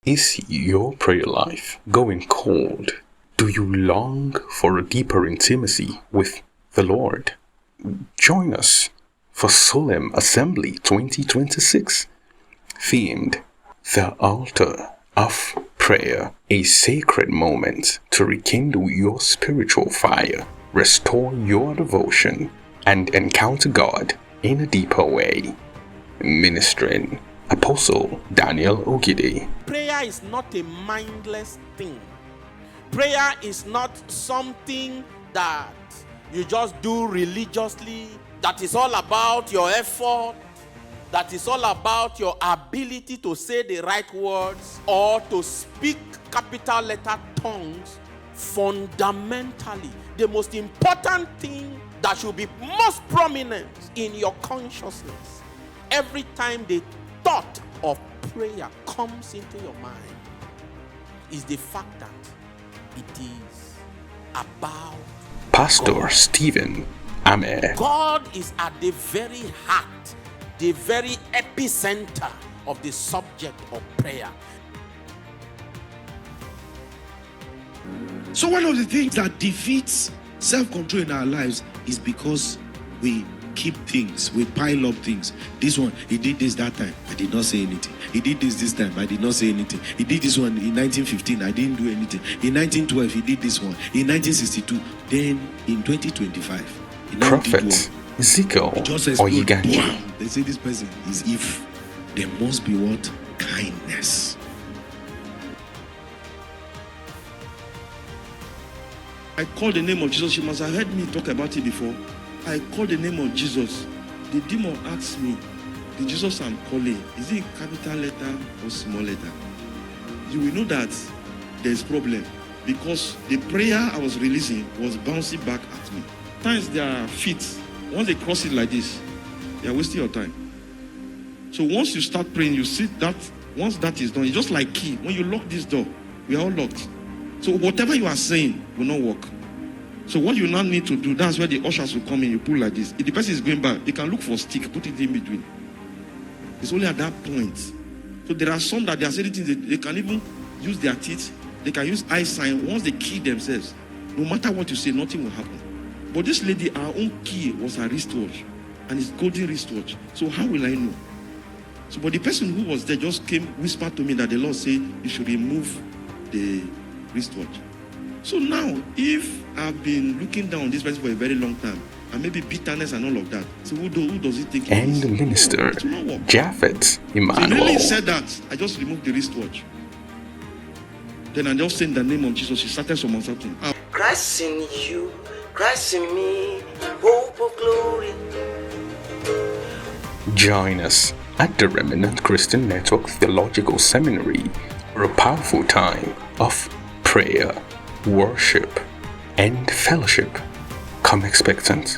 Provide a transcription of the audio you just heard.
Is your prayer life going cold? Do you long for a deeper intimacy with the Lord? Join us for Solemn Assembly 2026, themed The Altar of Prayer, a sacred moment to rekindle your spiritual fire, restore your devotion, and encounter God in a deeper way. Ministering Apostle Daniel Ogidi. Prayer is not a mindless thing. Prayer is not something that you just do religiously, that is all about your effort, that is all about your ability to say the right words or to speak capital letter tongues. Fundamentally, the most important thing that should be most prominent in your consciousness every time the thought of prayer comes into your mind is the fact that it is about Pastor God. Stephen Ame. God is at the very heart, the very epicenter of the subject of prayer. So one of the things that defeats self-control in our lives is because we keep things, we pile up things. This one, he did this that time, I did not say anything. He did this time, I did not say anything. He did this one in 1915, I didn't do anything. In 1912, he did this one. In 1962, then in 2025, in Prophet Ezekiel Oyiganji. They say this person is if. There must be what? Kindness. I called the name of Jesus. You must have heard me talk about it before. I called the name of Jesus. The demon asked me, the Jesus I'm calling, is it capital letter or small letter? You will know that there's problem because the prayer I was releasing was bouncing back at me. Sometimes their feet, once they cross it like this, they are wasting your time. So once you start praying, you see that once that is done, it's just like key. When you lock this door, we are all locked. So whatever you are saying will not work. So what you now need to do, that's where the ushers will come in, you pull like this. If the person is going back, they can look for a stick, put it in between. It's only at that point. So there are some that they are saying things, they can even use their teeth, they can use eye sign. Once they key themselves, no matter what you say, nothing will happen. But this lady, our own key was her wristwatch, and it's golden wristwatch. So how will I know? So but the person who was there just came, whispered to me that the Lord said you should remove the wristwatch. So now, if I've been looking down on this person for a very long time, and maybe bitterness and all of that, so who does it think? And the minister, Japhet Emmanuel. So he really said that. I just removed the wristwatch. Then I just said in the name of Jesus, she started someone something. Christ in you, Christ in me, hope of glory. Join us at the Remnant Christian Network Theological Seminary for a powerful time of prayer, worship, and fellowship. Come expectant.